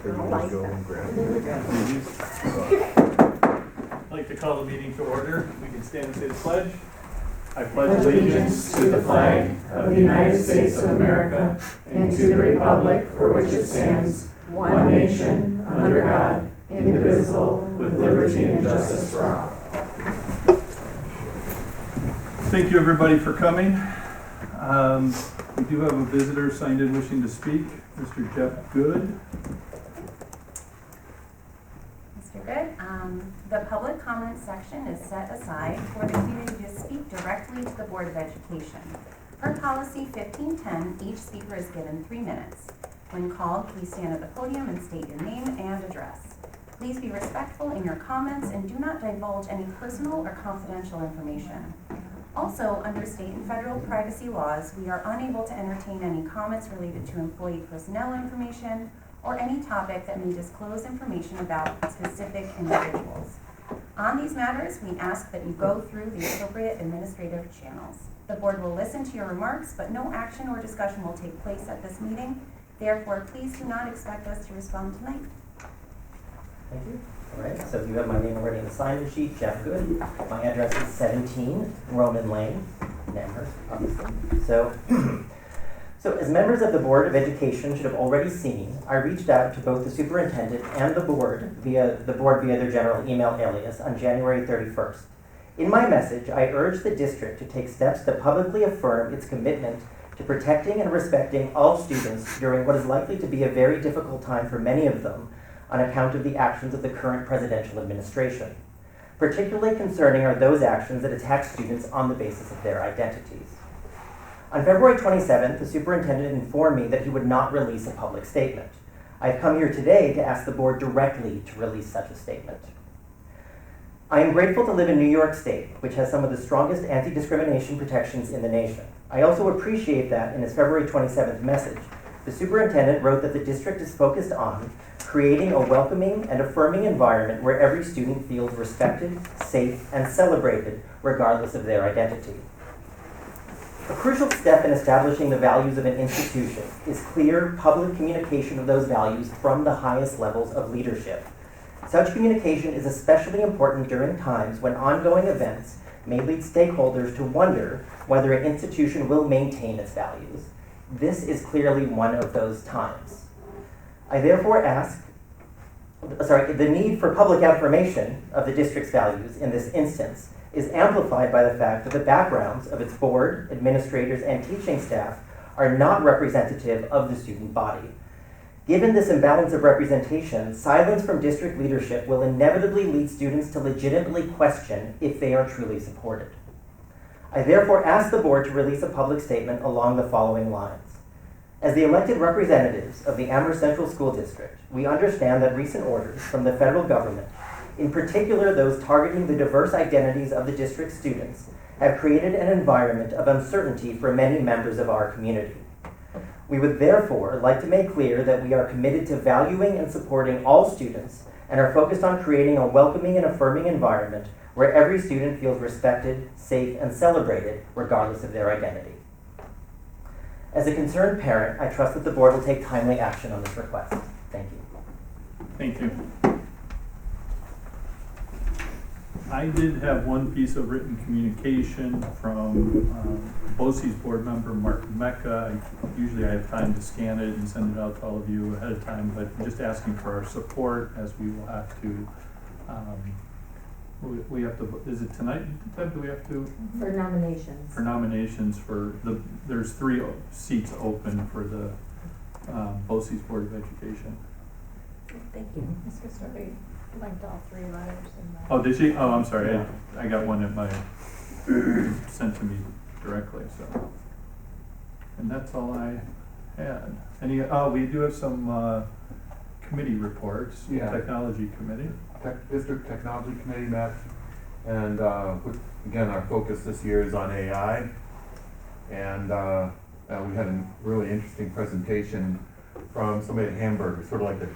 Then you just go and grab it. I'd like to call the meeting to order. We can stand and say the pledge. I pledge allegiance to the flag of the United States of America and to the republic for which it stands, one nation, under God, indivisible, with liberty and justice for all. Thank you, everybody, for coming. We do have a visitor signed in wishing to speak, Mr. Jeff Good. Mr. Good, the public comment section is set aside for the community to speak directly to the Board of Education. Per policy 1510, each speaker is given 3 minutes. When called, please stand at the podium and state your name and address. Please be respectful in your comments and do not divulge any personal or confidential information. Also, under state and federal privacy laws, we are unable to entertain any comments related to employee personnel information or any topic that may disclose information about specific individuals. On these matters, we ask that you go through the appropriate administrative channels. The board will listen to your remarks, but no action or discussion will take place at this meeting. Therefore, please do not expect us to respond tonight. Thank you. All right, so you have my name already in the sign-in sheet, Jeff Good. My address is 17 Roman Lane, Amherst, obviously. So as members of the Board of Education should have already seen, I reached out to both the superintendent and the board via their general email alias on January 31st. In my message, I urged the district to take steps to publicly affirm its commitment to protecting and respecting all students during what is likely to be a very difficult time for many of them on account of the actions of the current presidential administration. Particularly concerning are those actions that attack students on the basis of their identities. On February 27th, the superintendent informed me that he would not release a public statement. I've come here today to ask the board directly to release such a statement. I am grateful to live in New York State, which has some of the strongest anti-discrimination protections in the nation. I also appreciate that in his February 27th message, the superintendent wrote that the district is focused on creating a welcoming and affirming environment where every student feels respected, safe, and celebrated, regardless of their identity. A crucial step in establishing the values of an institution is clear public communication of those values from the highest levels of leadership. Such communication is especially important during times when ongoing events may lead stakeholders to wonder whether an institution will maintain its values. This is clearly one of those times. I therefore the need for public affirmation of the district's values in this instance is amplified by the fact that the backgrounds of its board, administrators, and teaching staff are not representative of the student body. Given this imbalance of representation, silence from district leadership will inevitably lead students to legitimately question if they are truly supported. I therefore ask the board to release a public statement along the following lines. As the elected representatives of the Amherst Central School District, we understand that recent orders from the federal government, in particular those targeting the diverse identities of the district's students, have created an environment of uncertainty for many members of our community. We would therefore like to make clear that we are committed to valuing and supporting all students and are focused on creating a welcoming and affirming environment where every student feels respected, safe, and celebrated, regardless of their identity. As a concerned parent, I trust that the board will take timely action on this request. Thank you. Thank you. I did have one piece of written communication from BOCES board member Mark Mecca. Usually I have time to scan it and send it out to all of you ahead of time, but I'm just asking for our support as we will have to, we have to, is it tonight? Do we have to? For nominations. For nominations for there's 3 seats open for the BOCES Board of Education. Thank you. Ms. Christopher linked all 3 letters in the... Oh, did she? Oh, I'm sorry. I got one at my sent to me directly. So, and that's all I had. We do have some committee reports. Yeah. Technology committee. District Technology Committee met, and again, our focus this year is on AI. And we had a really interesting presentation from somebody at Hamburg, sort of like the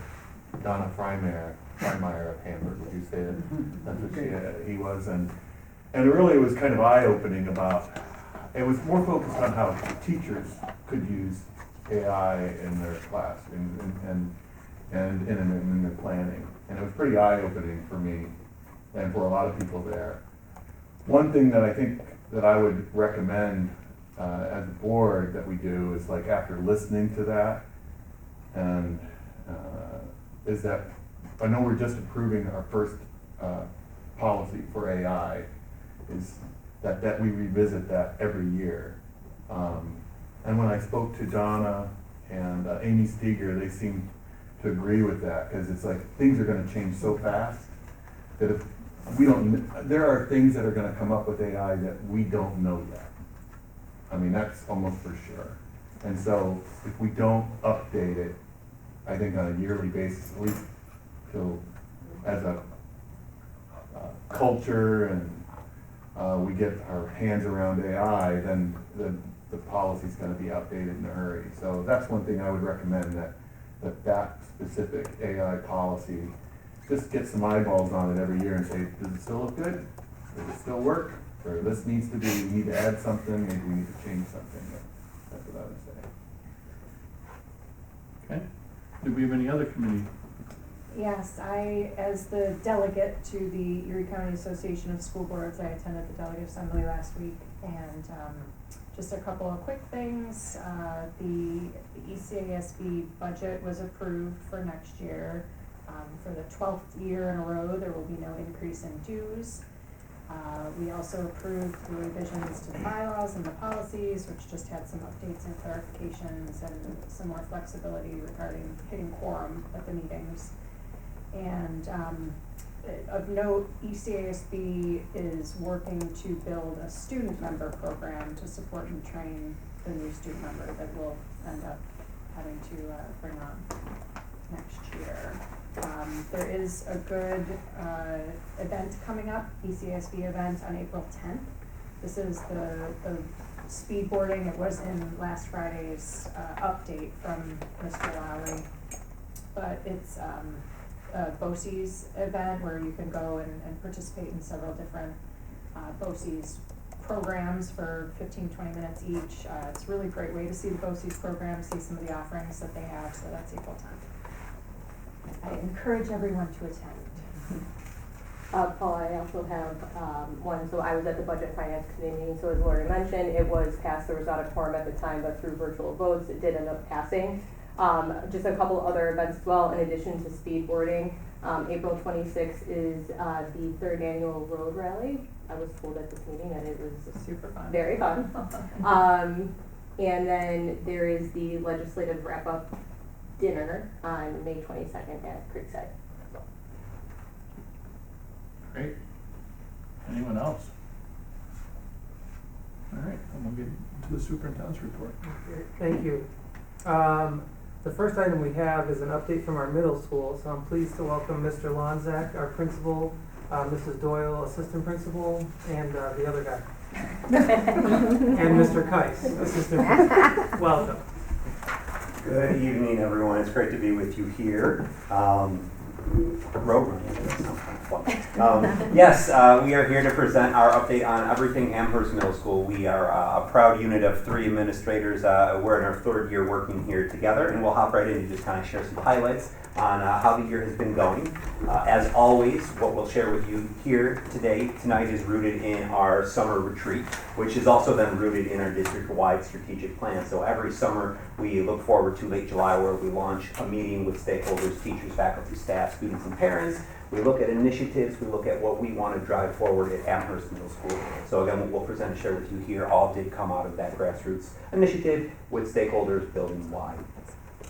Donna Freimeyer of Hamburg. Would you say that? That's what he was, and it really was kind of eye-opening about. It was more focused on how teachers could use AI in their class, and and in the planning. And it was pretty eye-opening for me and for a lot of people there. One thing that I think that I would recommend as a board that we do is like after listening to that, and is that, I know we're just approving our first policy for AI, is that we revisit that every year. And when I spoke to Donna and Amy Steger, they seemed to agree with that, because it's like things are gonna change so fast that if we don't, there are things that are gonna come up with AI that we don't know yet. I mean, that's almost for sure. And so if we don't update it, I think on a yearly basis, at least till, as a culture and we get our hands around AI, then the policy's gonna be outdated in a hurry. So that's one thing I would recommend, that specific AI policy, just get some eyeballs on it every year and say, does it still look good? Does it still work? Or this needs to be, we need to add something, maybe we need to change something. That's what I would say. Okay. Do we have any other committee? Yes, I, as the delegate to the Erie County Association of School Boards, I attended the delegate assembly last week, and just a couple of quick things. The ECASB budget was approved for next year. For the 12th year in a row, there will be no increase in dues. We also approved the revisions to the bylaws and the policies, which just had some updates and clarifications and some more flexibility regarding hitting quorum at the meetings. And of note, ECASB is working to build a student member program to support and train the new student member that we'll end up having to bring on next year. There is a good event coming up, ECASB event on April 10th. This is the speed boarding. It was in last Friday's update from Mr. Lowry, but it's a BOCES event where you can go and participate in several different BOCES programs for 15-20 minutes each. It's a really great way to see the BOCES program, see some of the offerings that they have, so that's April 10th. I encourage everyone to attend. Paul, I also have one. So I was at the Budget Finance Committee meeting, so as Lori mentioned, it was passed. There was not a quorum at the time, but through virtual votes, it did end up passing. Just a couple other events as well, in addition to speed boarding. April 26th is the 3rd annual road rally. I was told at this meeting that it was Super fun. very fun. And then there is the legislative wrap-up dinner on May 22nd at Creekside. Great. Anyone else? All right, then we'll get to the superintendent's report. Thank you. The first item we have is an update from our middle school, so I'm pleased to welcome Mr. Lonzak, our principal, Mrs. Doyle, assistant principal, and the other guy. And Mr. Keiss, assistant principal. Welcome. Good evening, everyone. It's great to be with you here. Road running, that sounds kind of fun. Yes, we are here to present our update on everything Amherst Middle School. We are a proud unit of 3 administrators. We're in our 3rd year working here together, and we'll hop right in and just kind of share some highlights on how the year has been going. As always, what we'll share with you here tonight is rooted in our summer retreat, which is also then rooted in our district-wide strategic plan. So every summer we look forward to late July, where we launch a meeting with stakeholders, teachers, faculty, staff, students, and parents. We look at initiatives, we look at what we want to drive forward at Amherst Middle School. So again, what we'll present and share with you here all did come out of that grassroots initiative with stakeholders building wide.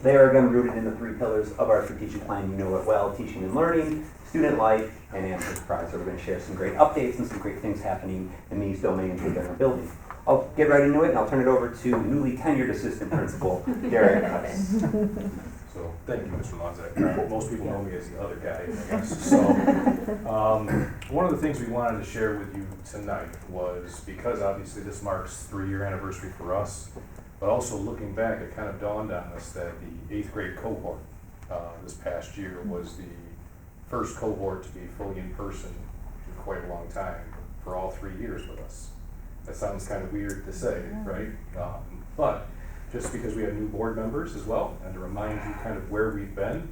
They are again rooted in the 3 pillars of our strategic plan. You know it well: teaching and learning, student life, and Amherst Pride. So we're going to share some great updates and some great things happening in these domains within our building. I'll get right into it, and I'll turn it over to newly tenured assistant principal, Derek Keiss. So, thank you, Mr. Lonzak. Most people know me as the other guy, I guess. So, one of the things we wanted to share with you tonight was, because obviously this marks 3-year anniversary for us, but also looking back, it kind of dawned on us that the 8th grade cohort this past year was the first cohort to be fully in person in quite a long time for all 3 years with us. That sounds kind of weird to say, right? But just because we have new board members as well, and to remind you kind of where we've been,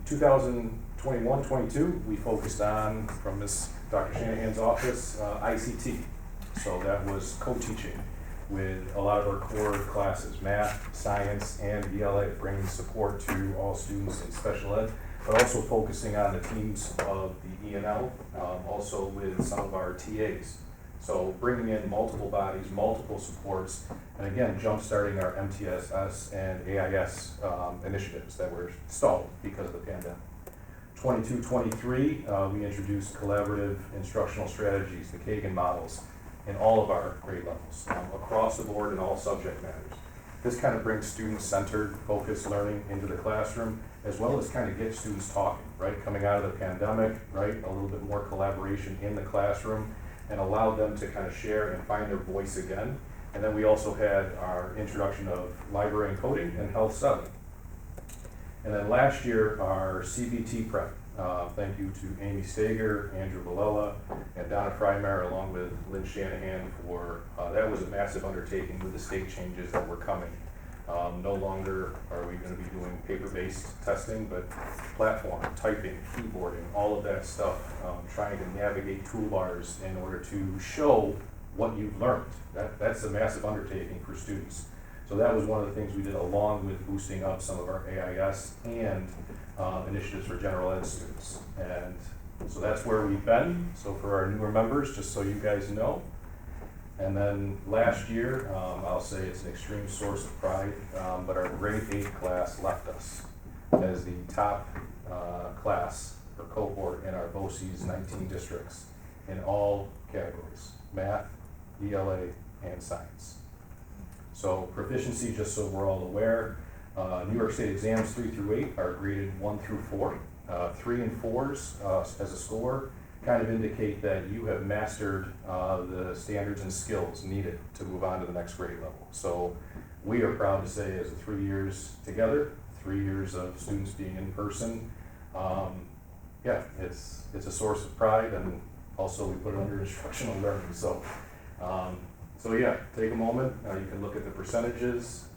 2021-22, we focused on, from Ms. Dr. Shanahan's office, ICT. So that was co-teaching with a lot of our core classes, math, science, and ELA, bringing support to all students in special ed, but also focusing on the teams of the E&L, also with some of our TAs. So bringing in multiple bodies, multiple supports, and again, jump-starting our MTSS and AIS initiatives that were stalled because of the pandemic. 22-23, we introduced collaborative instructional strategies, the Kagan models, in all of our grade levels, across the board in all subject matters. This kind of brings student-centered, focused learning into the classroom, as well as kind of get students talking, right? Coming out of the pandemic, right? A little bit more collaboration in the classroom, and allow them to kind of share and find their voice again. And then we also had our introduction of library and coding and health 7. And then last year, our CBT prep. Thank you to Amy Stager, Andrew Valella, and Donna Frymare, along with Lynn Shanahan for, that was a massive undertaking with the state changes that were coming. No longer are we going to be doing paper-based testing, but platform, typing, keyboarding, all of that stuff, trying to navigate toolbars in order to show what you've learned. That's a massive undertaking for students. So that was one of the things we did, along with boosting up some of our AIS and initiatives for general ed students. And so that's where we've been. So for our newer members, just so you guys know. And then last year, I'll say it's an extreme source of pride, but our grade 8 class left us as the top class or cohort in our BOCES 19 districts in all categories, math, ELA, and science. So proficiency, just so we're all aware, New York State exams 3 through 8 are graded 1 through 4. 3 and 4s as a score kind of indicate that you have mastered the standards and skills needed to move on to the next grade level. So we are proud to say, as 3 years together, 3 years of students being in person, yeah, it's a source of pride, and also we put it under instructional learning. So, so yeah, take a moment. You can look at the percentages.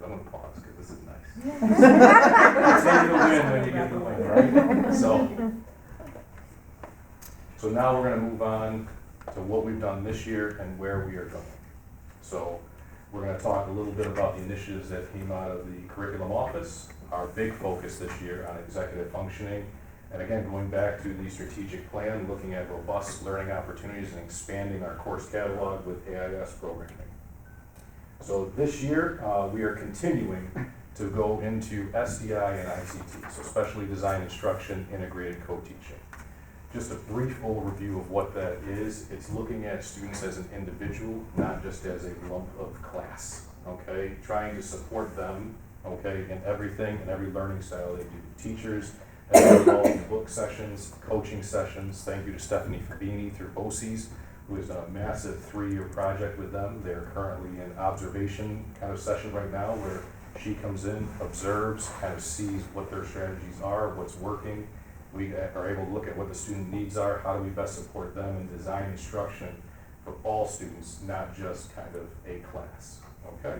I'm going to pause because this is nice. Take the win when you get the win, right? So now we're going to move on to what we've done this year and where we are going. So we're going to talk a little bit about the initiatives that came out of the curriculum office, our big focus this year on executive functioning, and again, going back to the strategic plan, looking at robust learning opportunities and expanding our course catalog with AIS programming. So this year, we are continuing to go into SDI and ICT, so specially designed instruction, integrated co-teaching. Just a brief overview of what that is. It's looking at students as an individual, not just as a lump of class, okay? Trying to support them, okay, in everything and every learning style they do. Teachers have involved in book sessions, coaching sessions. Thank you to Stephanie Fabini through BOCES, who has done a massive 3-year project with them. They're currently in observation kind of session right now, where she comes in, observes, kind of sees what their strategies are, what's working. We are able to look at what the student needs are, how do we best support them, and design instruction for all students, not just kind of a class. Okay,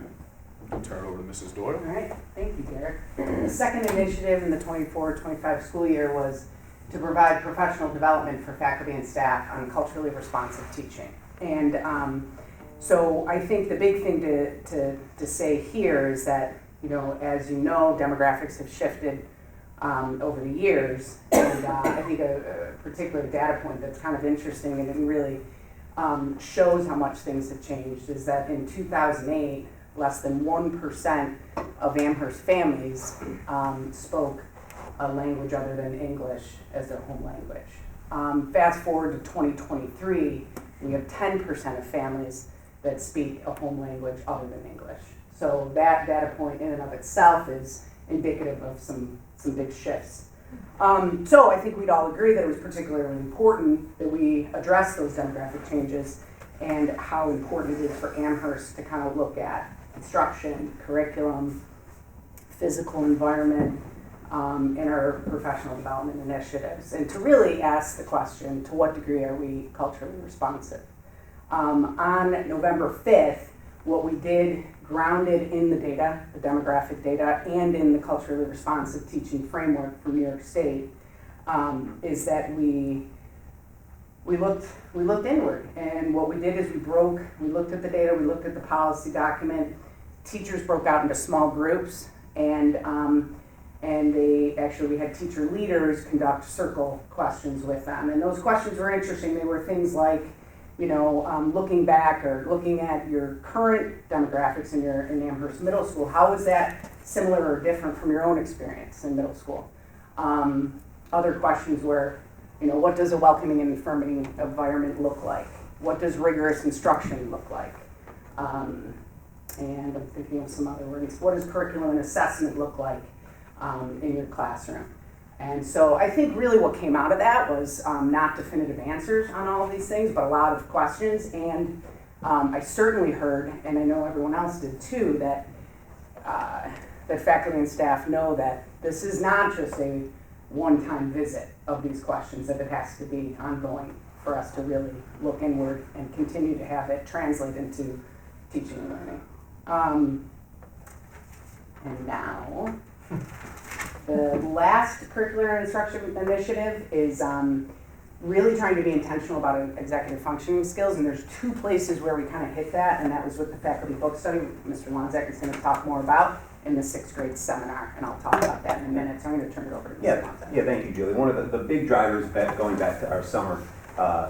we'll turn it over to Mrs. Doyle. All right, thank you, Derek. The second initiative in the 24-25 school year was to provide professional development for faculty and staff on culturally responsive teaching. And so I think the big thing to say here is that, you know, as you know, demographics have shifted over the years. And I think a particular data point that's kind of interesting and it really shows how much things have changed is that in 2008, less than 1% of Amherst families spoke a language other than English as their home language. Fast forward to 2023, we have 10% of families that speak a home language other than English. So that data point in and of itself is indicative of some big shifts. So I think we'd all agree that it was particularly important that we address those demographic changes and how important it is for Amherst to kind of look at instruction, curriculum, physical environment, in our professional development initiatives, and to really ask the question, to what degree are we culturally responsive? On November 5th, what we did grounded in the data, the demographic data, and in the culturally responsive teaching framework from New York State, is that we looked inward, and what we did is we looked at the data, we looked at the policy document. Teachers broke out into small groups, and we had teacher leaders conduct circle questions with them, and those questions were interesting. They were things like, looking back or looking at your current demographics in Amherst Middle School, how is that similar or different from your own experience in middle school? Other questions were, what does a welcoming and affirming environment look like? What does rigorous instruction look like? And I'm thinking of some other words. What does curriculum and assessment look like in your classroom? And so I think really what came out of that was not definitive answers on all of these things, but a lot of questions. And I certainly heard, and I know everyone else did too, that faculty and staff know that this is not just a one-time visit of these questions, that it has to be ongoing for us to really look inward and continue to have it translate into teaching and learning. And now, the last curricular and instruction initiative is really trying to be intentional about executive functioning skills, and there's two places where we kind of hit that, and that was with the faculty book study, Mr. Lonzak is going to talk more about in the 6th grade seminar, and I'll talk about that in a minute, so I'm going to turn it over to Mr. Lonzak. Yeah, thank you, Julie. One of the big drivers going back to our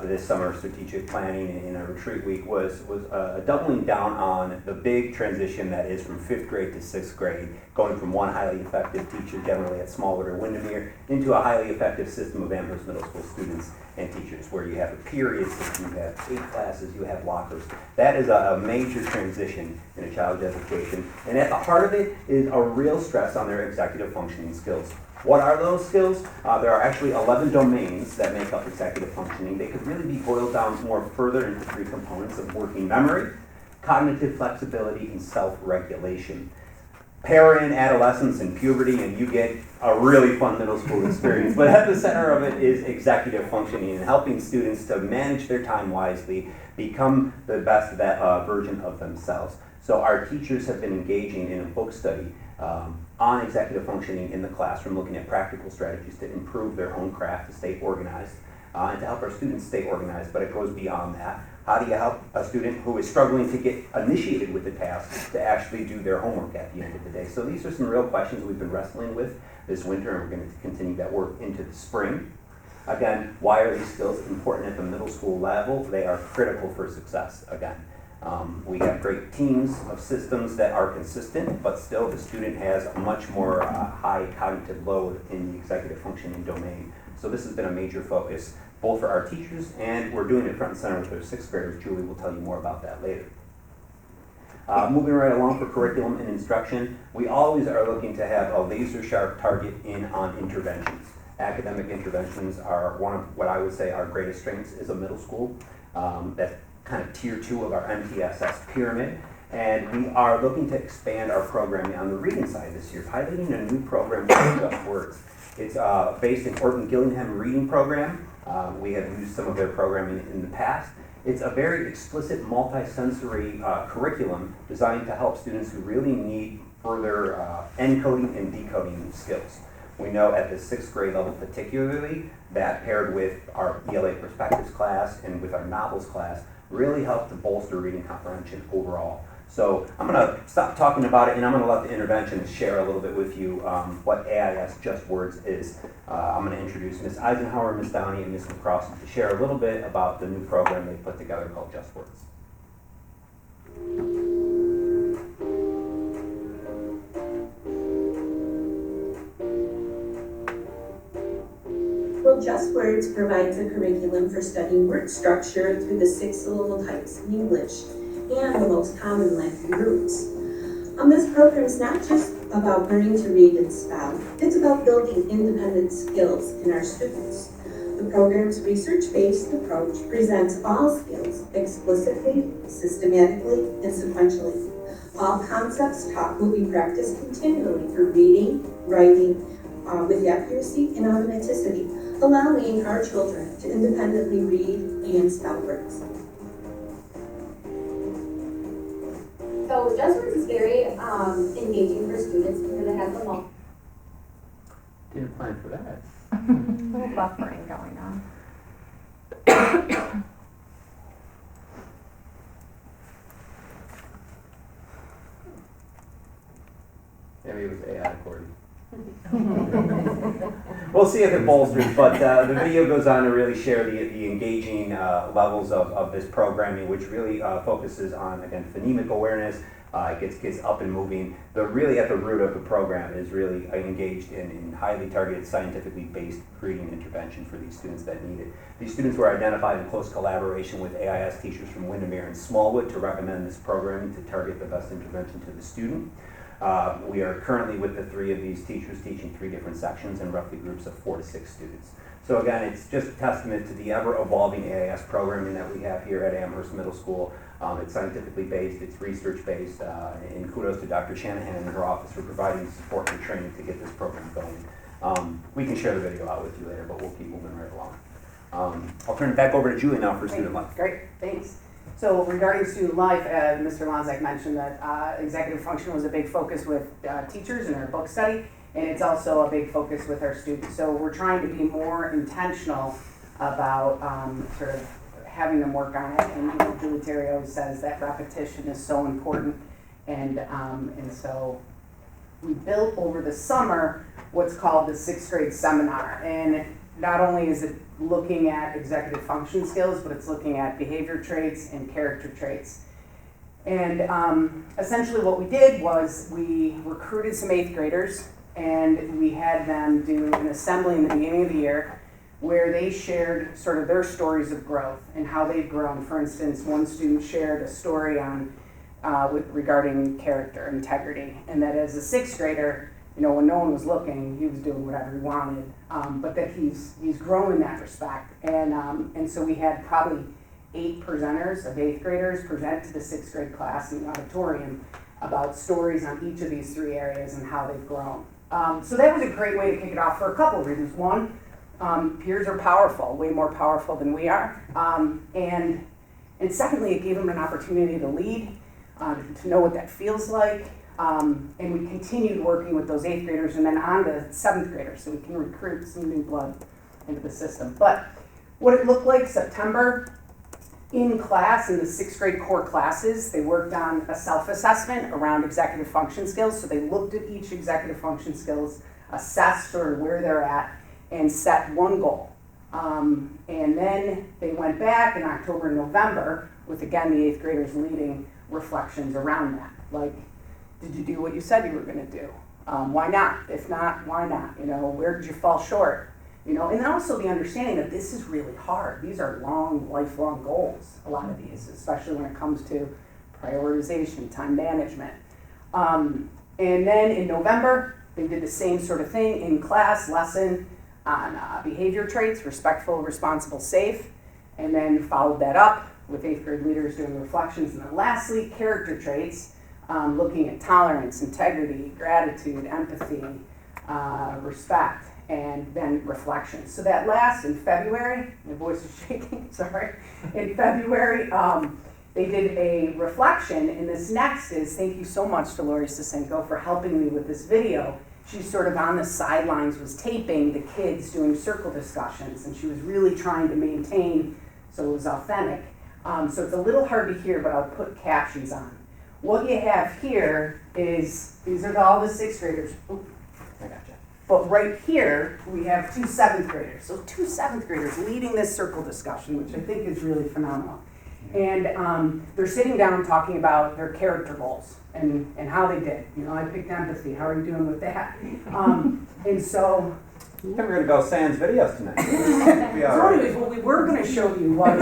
this summer strategic planning in our retreat week was a doubling down on the big transition that is from 5th grade to 6th grade, going from one highly effective teacher generally at Smallwood or Windermere into a highly effective system of Amherst Middle School students and teachers, where you have a period system, you have 8 classes, you have lockers. That is a major transition in a child's education, and at the heart of it is a real stress on their executive functioning skills. What are those skills? There are actually 11 domains that make up executive functioning. They could really be boiled down more further into 3 components of working memory, cognitive flexibility, and self-regulation. Pair in adolescence and puberty, and you get a really fun middle school experience. But at the center of it is executive functioning and helping students to manage their time wisely, become the best of that version of themselves. So our teachers have been engaging in a book study on executive functioning in the classroom, looking at practical strategies to improve their own craft, to stay organized, and to help our students stay organized, but it goes beyond that. How do you help a student who is struggling to get initiated with the task to actually do their homework at the end of the day? So these are some real questions we've been wrestling with this winter, and we're going to continue that work into the spring. Again, why are these skills important at the middle school level? They are critical for success, again. We have great teams of systems that are consistent, but still the student has a much more high cognitive load in the executive functioning domain. So this has been a major focus, both for our teachers, and we're doing it front and center with our 6th graders. Julie will tell you more about that later. Moving right along for curriculum and instruction, we always are looking to have a laser sharp target in on interventions. Academic interventions are one of what I would say our greatest strengths as a middle school. That's kind of tier 2 of our MTSS pyramid. And we are looking to expand our programming on the reading side this year, piloting a new program called Just Words. It's based in Orton Gillingham Reading Program. We have used some of their programming in the past. It's a very explicit multi-sensory curriculum designed to help students who really need further encoding and decoding skills. We know at the 6th grade level particularly, that paired with our ELA Perspectives class and with our novels class, really help to bolster reading comprehension overall. So I'm going to stop talking about it, and I'm going to let the interventionists share a little bit with you what AIS Just Words is. I'm going to introduce Ms. Eisenhower, Ms. Downey, and Ms. McCross to share a little bit about the new program they put together called Just Words. Well, Just Words provides a curriculum for studying word structure through the 6 syllable types of English and the most common Latin roots. This program is not just about learning to read and spell, it's about building independent skills in our students. The program's research-based approach presents all skills explicitly, systematically, and sequentially. All concepts taught will be practiced continually through reading, writing, with accuracy and automaticity, allowing our children to independently read and spell words. So JustWorks is very engaging for students because it has the multiple. Didn't plan for that. A little buffering going on. Maybe it was AI recording. We'll see if it bolsters, but the video goes on to really share the engaging levels of this programming, which really focuses on, again, phonemic awareness. It gets kids up and moving. But really at the root of the program is really engaged in highly targeted, scientifically based reading intervention for these students that need it. These students were identified in close collaboration with AIS teachers from Windermere and Smallwood to recommend this programming to target the best intervention to the student. We are currently with the 3 of these teachers teaching 3 different sections and roughly groups of 4 to 6 students. So again, it's just a testament to the ever-evolving AIS programming that we have here at Amherst Middle School. It's scientifically based, it's research-based, and kudos to Dr. Shanahan and her office for providing support and training to get this program going. We can share the video out with you later, but we'll keep moving right along. I'll turn it back over to Julie now for student life. Great, thanks. So regarding student life, Mr. Lonzak mentioned that executive function was a big focus with teachers in our book study, and it's also a big focus with our students. So we're trying to be more intentional about sort of having them work on it. And Julie Terry always says that repetition is so important, and so we built over the summer what's called the 6th grade seminar, and not only is it looking at executive function skills, but it's looking at behavior traits and character traits. And essentially what we did was we recruited some 8th graders, and we had them do an assembly in the beginning of the year where they shared sort of their stories of growth and how they've grown. For instance, one student shared a story on regarding character, integrity, and that as a 6th grader, you know, when no one was looking, he was doing whatever he wanted, but that he's grown in that respect. And so we had probably 8 presenters of 8th graders present to the 6th grade class in the auditorium about stories on each of these 3 areas and how they've grown. So that was a great way to kick it off for a couple of reasons. One, peers are powerful, way more powerful than we are. And secondly, it gave them an opportunity to lead, to know what that feels like. And we continued working with those 8th graders and then on to 7th graders so we can recruit some new blood into the system. But what it looked like September, in class, in the 6th grade core classes, they worked on a self-assessment around executive function skills. So they looked at each executive function skills, assessed sort of where they're at, and set one goal. And then they went back in October and November with, again, the 8th graders leading reflections around that. Like, did you do what you said you were going to do? Why not? If not, why not? You know, where did you fall short? You know, and then also the understanding that this is really hard. These are long, lifelong goals, a lot of these, especially when it comes to prioritization, time management. And then in November, they did the same sort of thing in class, lesson on behavior traits, respectful, responsible, safe, and then followed that up with 8th grade leaders doing reflections. And then lastly, character traits, looking at tolerance, integrity, gratitude, empathy, respect, and then reflections. So that last in February, my voice is shaking, sorry. In February, they did a reflection, and this next is, thank you so much to Lori Sisenko for helping me with this video. She sort of on the sidelines was taping the kids doing circle discussions, and she was really trying to maintain, so it was authentic. So it's a little hard to hear, but I'll put captions on. What you have here is, these are all the 6th graders. Ooh, I gotcha. But right here, we have 2 7th graders. So 2 7th graders leading this circle discussion, which I think is really phenomenal. And they're sitting down talking about their character goals and how they did. You know, I picked empathy. How are you doing with that? And so... We're going to go sans videos tonight. So anyways, what we were going to show you was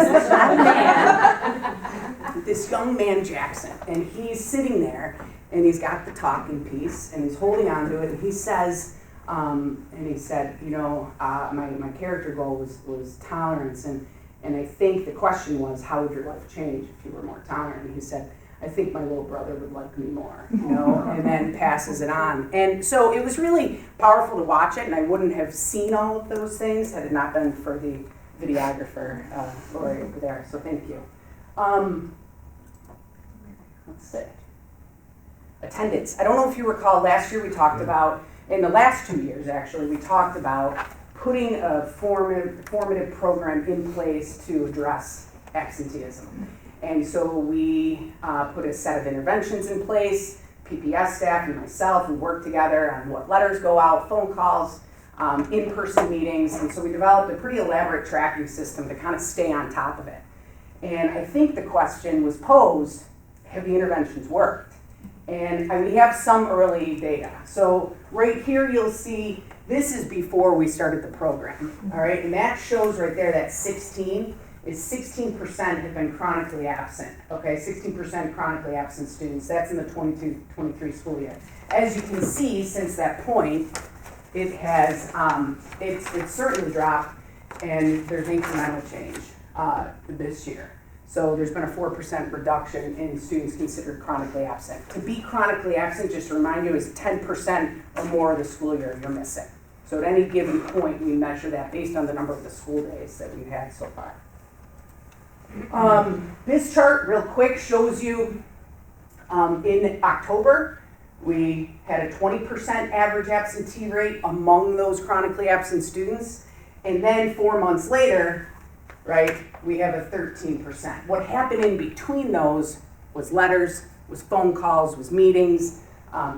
this young man, Jackson, and he's sitting there, and he's got the talking piece, and he's holding on to it, and he says, and he said, you know, my character goal was tolerance, and I think the question was, how would your life change if you were more tolerant? And he said, I think my little brother would like me more, you know, and then passes it on. And so it was really powerful to watch it, and I wouldn't have seen all of those things had it not been for the videographer, Lori, over there, so thank you. Let's see. attendance. I don't know if you recall, last year we talked about, in the last 2 years actually, we talked about putting a formative program in place to address absenteeism. And so we put a set of interventions in place. PPS staff and myself, we worked together on what letters go out, phone calls, in-person meetings, and so we developed a pretty elaborate tracking system to kind of stay on top of it. And I think the question was posed, have the interventions worked? And we have some early data. So right here you'll see, this is before we started the program, all right? And that shows right there that 16% have been chronically absent, okay? 16% chronically absent students. That's in the 22-23 school year. As you can see, since that point, it has, it's certainly dropped, and there's incremental change this year. So there's been a 4% reduction in students considered chronically absent. To be chronically absent, just to remind you, is 10% or more of the school year you're missing. So at any given point, we measure that based on the number of the school days that we've had so far. This chart, real quick, shows you in October, we had a 20% average absentee rate among those chronically absent students. And then 4 months later, right, we have a 13%. What happened in between those was letters, was phone calls, was meetings,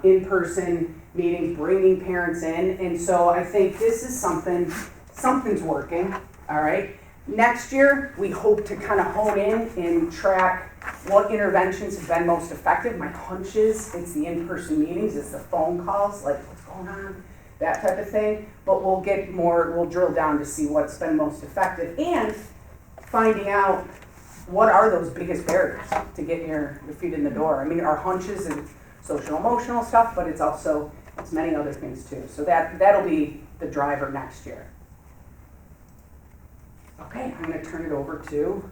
in-person meetings, bringing parents in. And so I think this is something's working, all right? Next year, we hope to kind of hone in and track what interventions have been most effective. My hunch is it's the in-person meetings, it's the phone calls, like what's going on, that type of thing. But we'll drill down to see what's been most effective and finding out what are those biggest barriers to getting your feet in the door. I mean, our hunches and social emotional stuff, but it's many other things too. So that'll be the driver next year. Okay, I'm going to turn it over to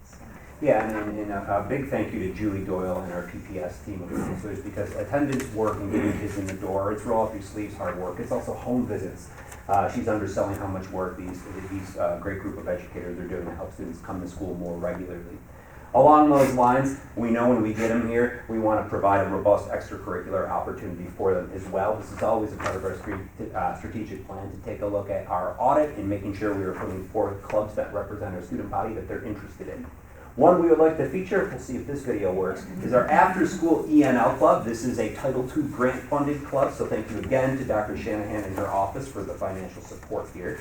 Scott. Yeah, and a big thank you to Julie Doyle and our PPS team of counselors, because attendance work and getting kids in the door, it's roll up your sleeves hard work. It's also home visits. She's underselling how much work these great group of educators are doing to help students come to school more regularly. Along those lines, we know when we get them here, we want to provide a robust extracurricular opportunity for them as well. This is always a part of our strategic plan to take a look at our audit and making sure we are putting forth clubs that represent our student body that they're interested in. One we would like to feature, we'll see if this video works, is our after-school ENL club. This is a Title II grant-funded club, so thank you again to Dr. Shanahan and her office for the financial support here.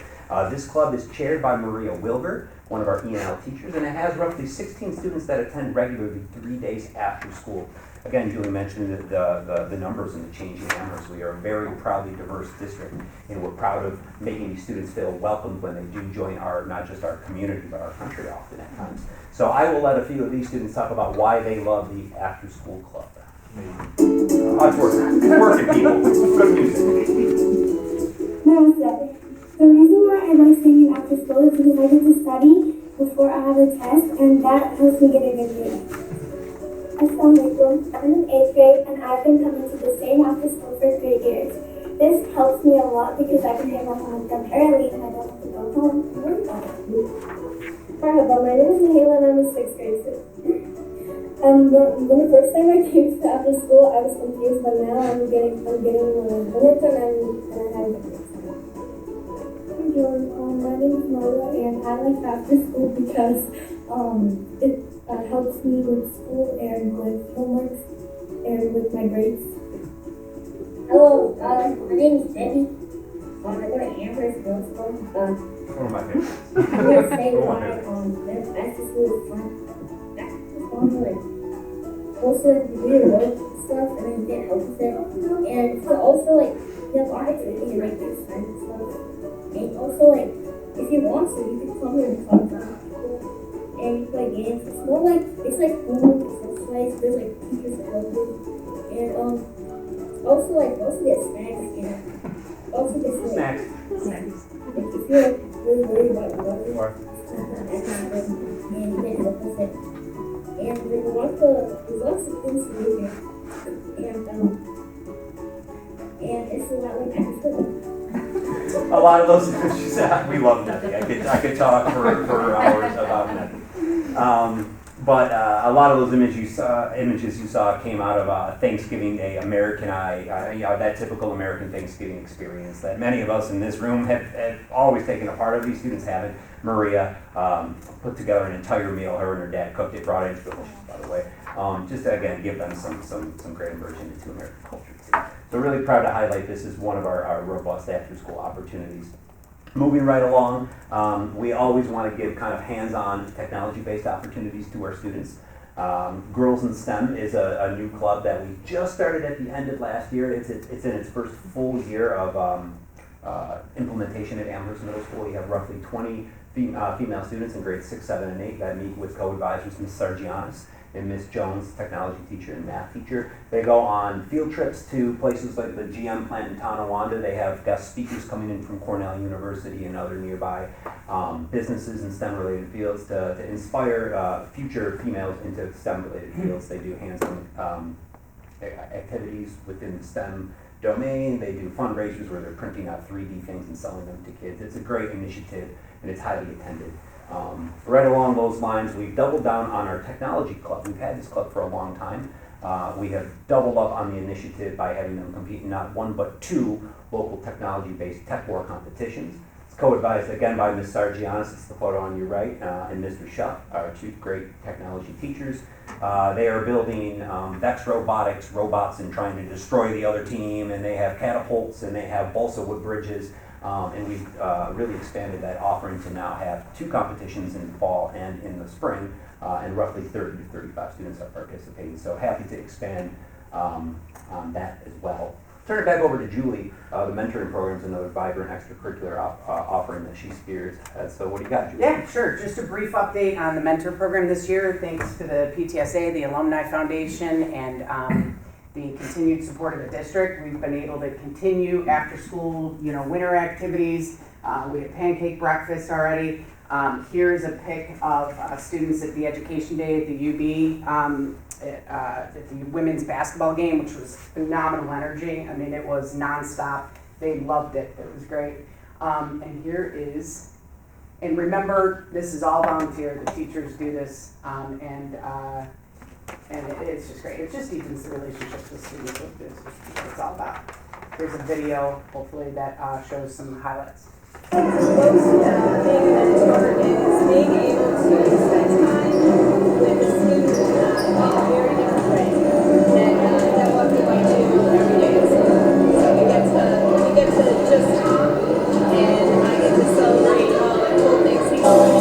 This club is chaired by Maria Wilbur, one of our ENL teachers, and it has roughly 16 students that attend regularly 3 days after school. Again, Julie mentioned the numbers and the changing numbers. We are a very proudly diverse district, and we're proud of making these students feel welcomed when they do join not just our community, but our country often at times. So I will let a few of these students talk about why they love the after-school club. It's working people. Good music. Namaste. The reason why I like singing after school is because I get to study before I have a test, and that helps me get a good grade. Assalamualaikum. I'm in 8th grade, and I've been coming to the same after school for 3 years. This helps me a lot because I can get my homework done early, and I don't have to go home and work on it. Marhaba, my name is Nahila, and I'm in 6th grade too. When the first time I came to after school, I was confused, but now I'm getting my homework done, and I have a good grade. My name is Marla, and I like after school because it helps me with school and with homework and with my grades. Hello, my name is Debbie. I go to Amherst Middle School. One of my favorites. I'm going to say why after school is fun. After school is fun, also you do your work stuff and then you get help with it. And so also you have art activity and there's fun and stuff. And also if you want to, you can come here and talk to people and you play games. It's more it's like homework, it's nice, there's teachers that help you. And also get snacks and also get Snacks. if you're really worried about your water, and you can help with it. And there's lots of things to do here. And it's a lot like after school. A lot of those, she said, we love Nettie. I could talk for hours about Nettie. But a lot of those images you saw came out of Thanksgiving Day, that typical American Thanksgiving experience that many of us in this room have always taken a part of. These students haven't. Maria put together an entire meal. Her and her dad cooked it, brought it. It's delicious, by the way. Just to, again, give them some great immersion into American culture too. So really proud to highlight this as one of our robust after-school opportunities. Moving right along, we always want to give kind of hands-on technology-based opportunities to our students. Girls in STEM is a new club that we just started at the end of last year. It's in its first full year of implementation at Amherst Middle School. We have roughly 20 female students in grades 6, 7, and 8 that meet with co-advisors Ms. Sargianis and Ms. Jones, technology teacher and math teacher. They go on field trips to places like the GM plant in Tonawanda. They have guest speakers coming in from Cornell University and other nearby businesses in STEM-related fields to inspire future females into STEM-related fields. They do hands-on activities within the STEM domain. They do fundraisers where they're printing out 3D things and selling them to kids. It's a great initiative and it's highly attended. Right along those lines, we've doubled down on our technology club. We've had this club for a long time. We have doubled up on the initiative by having them compete in not one but 2 local technology-based tech war competitions. It's co-advised again by Ms. Sargianis, it's the photo on your right, and Mr. Shuck, our 2 great technology teachers. They are building Vex Robotics robots and trying to destroy the other team, and they have catapults and they have balsa wood bridges. And we've really expanded that offering to now have 2 competitions in the fall and in the spring, and roughly 30 to 35 students are participating. So happy to expand on that as well. Turn it back over to Julie. The mentoring program is another vibrant extracurricular offering that she spears. So what do you got, Julie? Yeah, sure. Just a brief update on the mentor program this year. Thanks to the PTSA, the Alumni Foundation, and the continued support of the district, we've been able to continue after school, winter activities. We had pancake breakfast already. Here's a pic of students at the Education Day at the UB, at the women's basketball game, which was phenomenal energy. I mean, it was nonstop. They loved it. It was great. And here is, and remember, this is all volunteer. The teachers do this, and it's just great. It just deepens the relationships with students. It's what it's all about. There's a video, hopefully, that shows some highlights. Being a mentor is being able to spend time with the student in a very different way than what we might do every day at school. So we get to just talk, and I get to celebrate all the cool things he's doing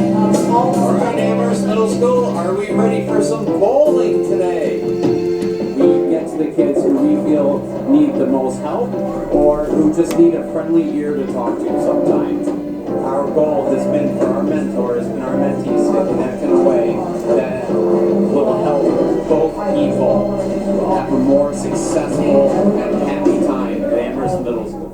in his life. All right, Amherst Middle School, are we ready for some bowling today? We get to the kids who we feel need the most help or who just need a friendly ear to talk to sometimes. Our goal has been for our mentors and our mentees to connect in a way that will help both people have a more successful and happy time at Amherst Middle School.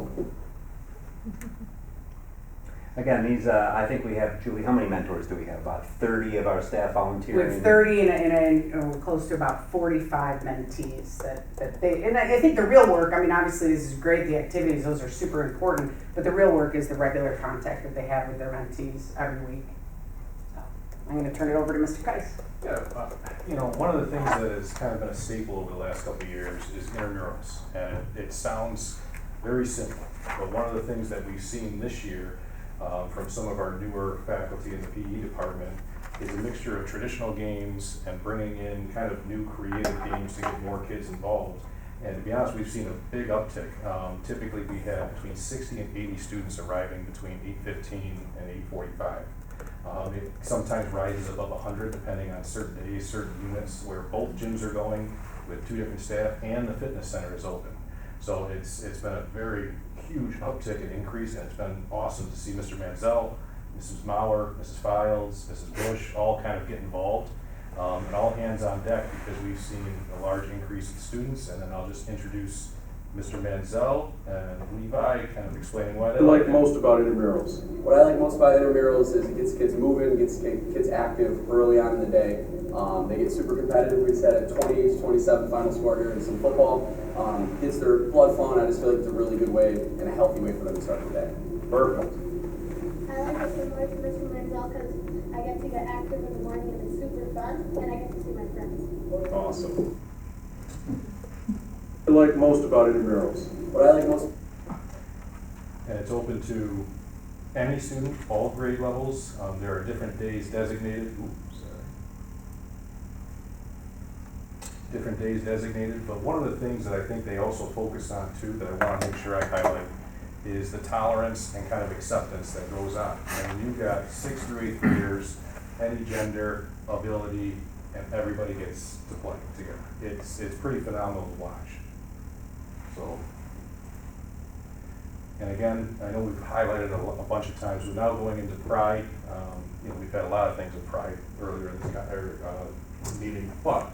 Again, these, I think we have, Julie, how many mentors do we have? About 30 of our staff volunteering? We have 30 and we're close to about 45 mentees that they, and I think the real work, I mean, obviously this is great, the activities, those are super important, but the real work is the regular contact that they have with their mentees every week. So I'm going to turn it over to Mr. Keiss. Yeah, one of the things that has kind of been a staple over the last couple of years is intramurals. And it sounds very simple, but one of the things that we've seen this year from some of our newer faculty in the PE department is a mixture of traditional games and bringing in kind of new creative games to get more kids involved. And to be honest, we've seen a big uptick. Typically we have between 60 and 80 students arriving between 8:15 and 8:45. It sometimes rises above 100 depending on certain days, certain units where both gyms are going with 2 different staff and the fitness center is open. So it's been a very huge uptick and increase, and it's been awesome to see Mr. Manzel, Mrs. Mauer, Mrs. Files, Mrs. Bush all kind of get involved, and all hands on deck because we've seen a large increase in students. And then I'll just introduce Mr. Manzel and Levi, kind of explaining why they like it. Most about intramurals. What I like most about intramurals is it gets kids moving, gets kids active early on in the day. They get super competitive. We set at 28-27 final score here in some football. Gets their blood flowing. I just feel like it's a really good way and a healthy way for them to start the day. Perfect. I like it similar to Mr. Manzel because I get to get active in the morning and it's super fun, and I get to see my friends. Awesome. What do you like most about intramurals? What I like most And it's open to any student, all grade levels. There are different days designated. Different days designated, but one of the things that I think they also focus on too, that I want to make sure I highlight, is the tolerance and kind of acceptance that goes on. And you've got 6th through 8th graders, any gender, ability, and everybody gets to play together. It's pretty phenomenal to watch. So, and again, I know we've highlighted a bunch of times, we're now going into Pride. We've had a lot of things with Pride earlier in this meeting, but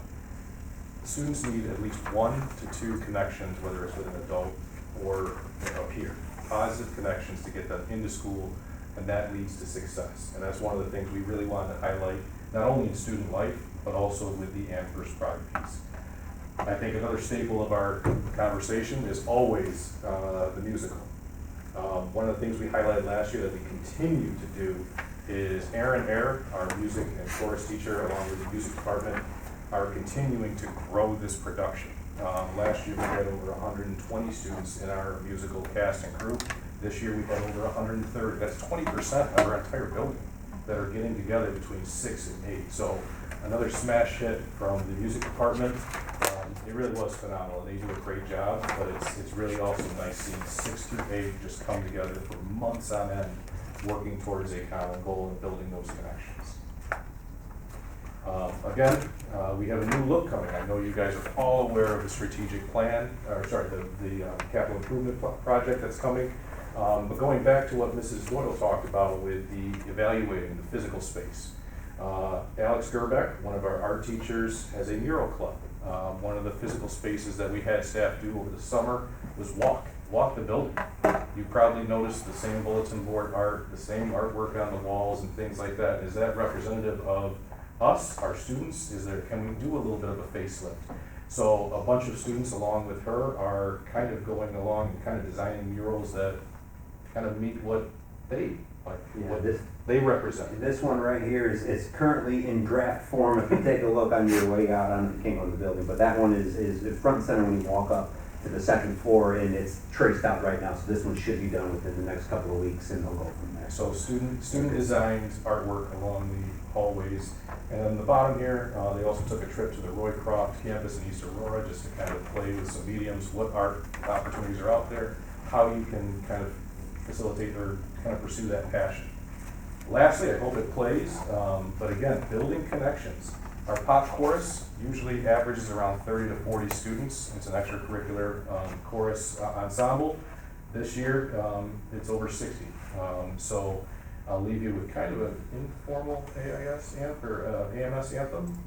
students need at least 1 to 2 connections, whether it's with an adult or a peer. Positive connections to get them into school, and that leads to success. And that's one of the things we really wanted to highlight, not only in student life, but also with the Amherst Pride piece. I think another staple of our conversation is always the musical. One of the things we highlighted last year that we continue to do is Aaron Ayer, our music and chorus teacher, along with the music department, are continuing to grow this production. Last year we had over 120 students in our musical cast and crew. This year we had over 130. That's 20% of our entire building that are getting together between 6 and 8. So another smash hit from the music department. It really was phenomenal. They do a great job, but it's really also nice seeing 6 through 8 just come together for months on end, working towards a common goal and building those connections. Again, we have a new look coming. I know you guys are all aware of the strategic plan, the capital improvement project that's coming. But going back to what Mrs. Doyle talked about with the evaluating the physical space. Alex Gerbeck, one of our art teachers, has a mural club. One of the physical spaces that we had staff do over the summer was walk the building. You probably noticed the same bulletin board art, the same artwork on the walls and things like that. Is that representative of us, our students? Can we do a little bit of a facelift? So a bunch of students along with her are kind of going along and kind of designing murals that kind of meet what they like, what they represent. This one right here is currently in draft form if you take a look on your way out on the King of the building, but that one is front and center when you walk up to the 2nd floor, and it's traced out right now, so this one should be done within the next couple of weeks, and they'll go from there. So student designed artwork along the hallways. And then the bottom here, they also took a trip to the Roycroft campus in East Aurora just to kind of play with some mediums, what art opportunities are out there, how you can kind of facilitate or kind of pursue that passion. Lastly, I hope it plays, but again, building connections. Our pop chorus usually averages around 30 to 40 students. It's an extracurricular chorus ensemble. This year, it's over 60. So I'll leave you with kind of an informal AIS anthem, or AMS anthem.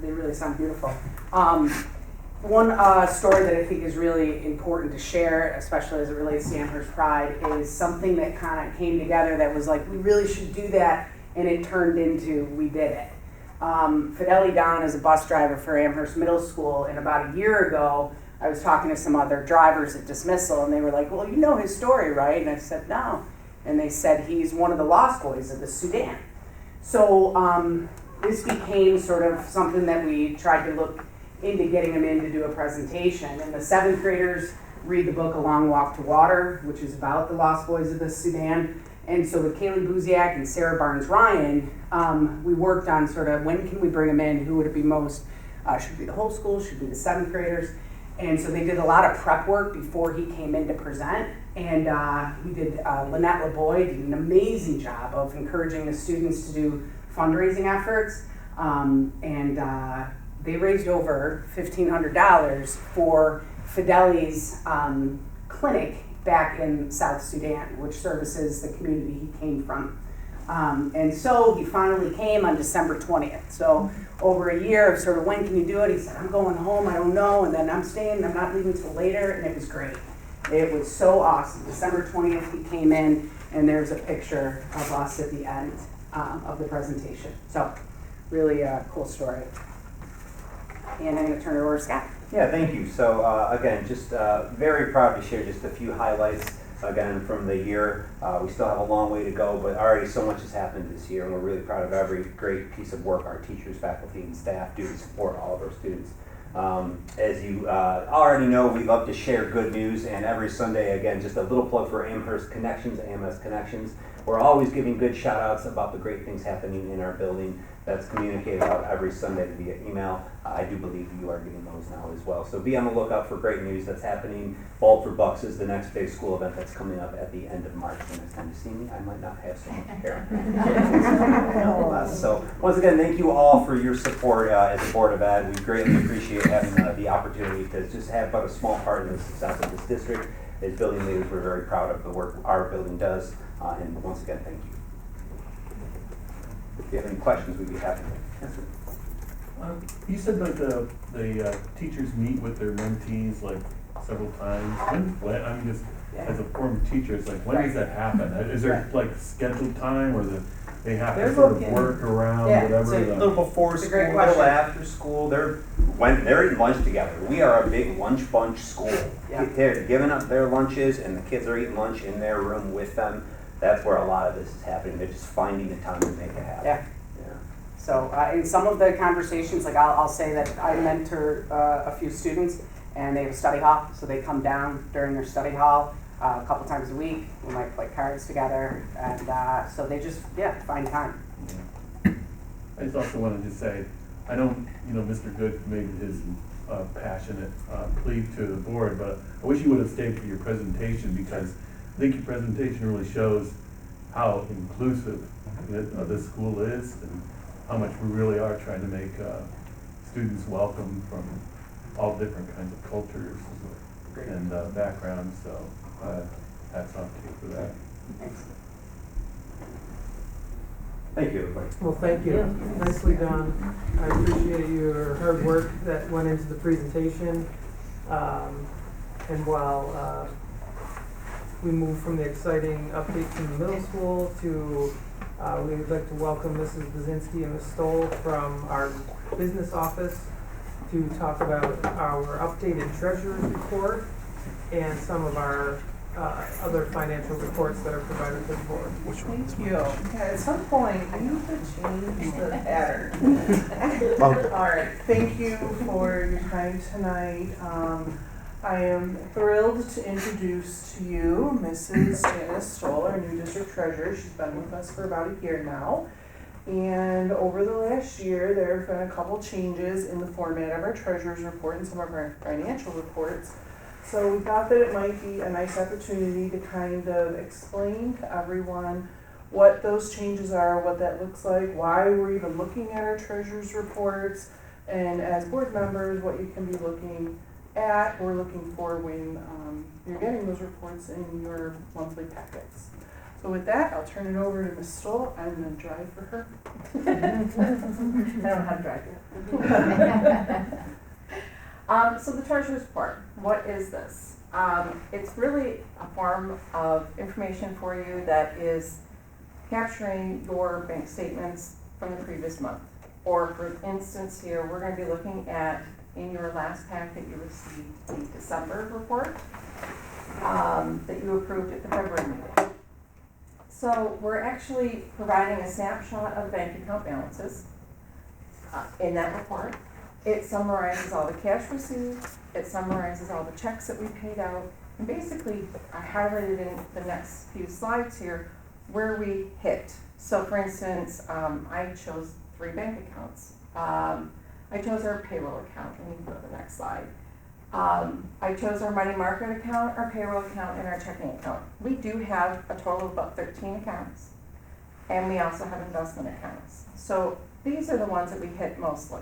They really sound beautiful. One story that I think is really important to share, especially as it relates to Amherst Pride, is something that kind of came together that was like, we really should do that, and it turned into, we did it. Fideli Don is a bus driver for Amherst Middle School, and about a year ago, I was talking to some other drivers at dismissal, and they were like, well, you know his story, right? And I said, no. And they said, he's one of the Lost Boys of the Sudan. So this became sort of something that we tried to look into getting him in to do a presentation. And the 7th graders read the book A Long Walk to Water, which is about the Lost Boys of the Sudan. And so with Kaylee Buziak and Sarah Barnes-Ryan, we worked on sort of when can we bring them in, who would it be most, should it be the whole school, should it be the 7th graders. And so they did a lot of prep work before he came in to present. And we did, Lynette LeBoy did an amazing job of encouraging the students to do fundraising efforts. They raised over $1,500 for Fideli's clinic back in South Sudan, which services the community he came from. And so he finally came on December 20th. So over a year of sort of when can you do it? He said, I'm going home, I don't know, and then I'm staying, I'm not leaving till later, and it was great. It was so awesome. December 20th he came in, and there's a picture of us at the end of the presentation. So really a cool story. And I'm gonna turn it over to Scott. Yeah, thank you. So again, just very proud to share just a few highlights again from the year. We still have a long way to go, but already so much has happened this year, and we're really proud of every great piece of work our teachers, faculty, and staff do to support all of our students. As you already know, we love to share good news, and every Sunday, again, just a little plug for Amherst Connections, AMS Connections. We're always giving good shout outs about the great things happening in our building. That's communicated out every Sunday via email. I do believe you are getting those now as well. So be on the lookout for great news that's happening. Ball for Bucks is the next big school event that's coming up at the end of March. The next time you see me, I might not have so much hair. So once again, thank you all for your support as a Board of Ed. We greatly appreciate having the opportunity to just have but a small part in the success of this district. As building leaders, we're very proud of the work our building does. And once again, thank you. If you have any questions, we'd be happy to answer. You said like the teachers meet with their mentees like several times. When I mean, just as a former teacher, it's like, when does that happen? Is there like scheduled time, or they have to sort of work around whatever? A little before school, a little after school. When they're eating lunch together. We are a big lunch bunch school. Yeah. They're giving up their lunches, and the kids are eating lunch in their room with them. That's where a lot of this is happening. They're just finding the time to make it happen. Yeah. So in some of the conversations, like I'll say that I mentor a few students, and they have a study hall, so they come down during their study hall a couple times a week. We might play cards together, and so they just find time. I just also wanted to say, I know Mr. Good made his passionate plea to the board, but I wish you would have stayed for your presentation, because I think your presentation really shows how inclusive this school is, and how much we really are trying to make students welcome from all different kinds of cultures and backgrounds. So hats off to you for that. Thanks. Thank you, everybody. Well, thank you. Nicely done. I appreciate your hard work that went into the presentation. And while we move from the exciting update from the middle school to we would like to welcome Mrs. Bazinski and Ms. Stoll from our business office to talk about our updated treasurer's report and some of our other financial reports that are provided to the board. Thank you. At some point, we need to change the pattern. All right, thank you for your time tonight. I am thrilled to introduce to you Mrs. Janice Stoll, our new district treasurer. She's been with us for about a year now. And over the last year, there have been a couple changes in the format of our treasurer's report and some of our financial reports. So we thought that it might be a nice opportunity to kind of explain to everyone what those changes are, what that looks like, why we're even looking at our treasurer's reports, and as board members, what you can be looking at or looking for when you're getting those reports in your monthly packets. So with that, I'll turn it over to Ms. Stoll. I'm going to drive for her. I don't know how to drive yet. So the treasurer's report, what is this? It's really a form of information for you that is capturing your bank statements from the previous month. Or for instance here, we're going to be looking at, in your last packet, you received the December report that you approved at the February meeting. So we're actually providing a snapshot of bank account balances in that report. It summarizes all the cash received, it summarizes all the checks that we paid out, and basically I highlighted in the next few slides here where we hit. So for instance, I chose 3 bank accounts. I chose our payroll account, and you can go to the next slide. I chose our money market account, our payroll account, and our checking account. We do have a total of about 13 accounts, and we also have investment accounts. So these are the ones that we hit mostly.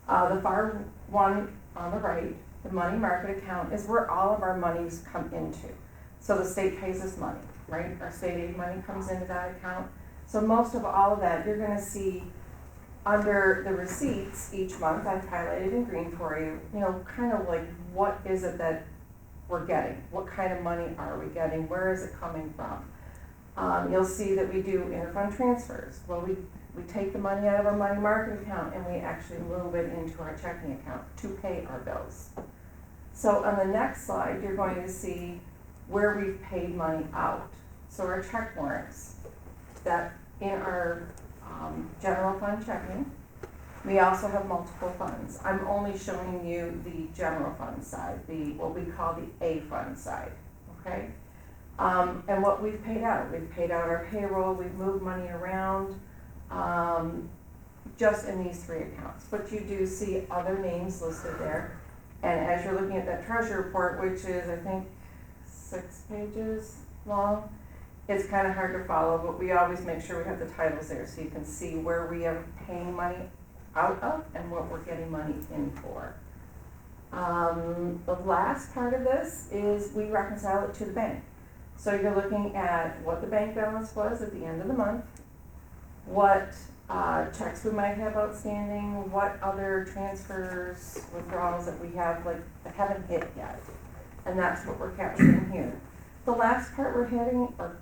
The far one on the right, the money market account, is where all of our monies come into. So the state pays us money, right? Our state aid money comes into that account. So most of all of that, you're gonna see under the receipts each month, I've highlighted in green for you, you know, kind of like what is it that we're getting? What kind of money are we getting? Where is it coming from? You'll see that we do interfund transfers. Well, we take the money out of our money market account and we actually move it into our checking account to pay our bills. So on the next slide, you're going to see where we've paid money out. So our check warrants, that in our general fund checking, we also have multiple funds. I'm only showing you the general fund side, what we call the A fund side, okay? And what we've paid out our payroll, we've moved money around, just in these three accounts. But you do see other names listed there. And as you're looking at that treasury report, which is, I think, 6 pages long, it's kind of hard to follow, but we always make sure we have the titles there so you can see where we are paying money out of and what we're getting money in for. The last part of this is we reconcile it to the bank. So you're looking at what the bank balance was at the end of the month, what checks we might have outstanding, what other transfers, withdrawals that we have that haven't hit yet. And that's what we're capturing here. The last part we're hitting, or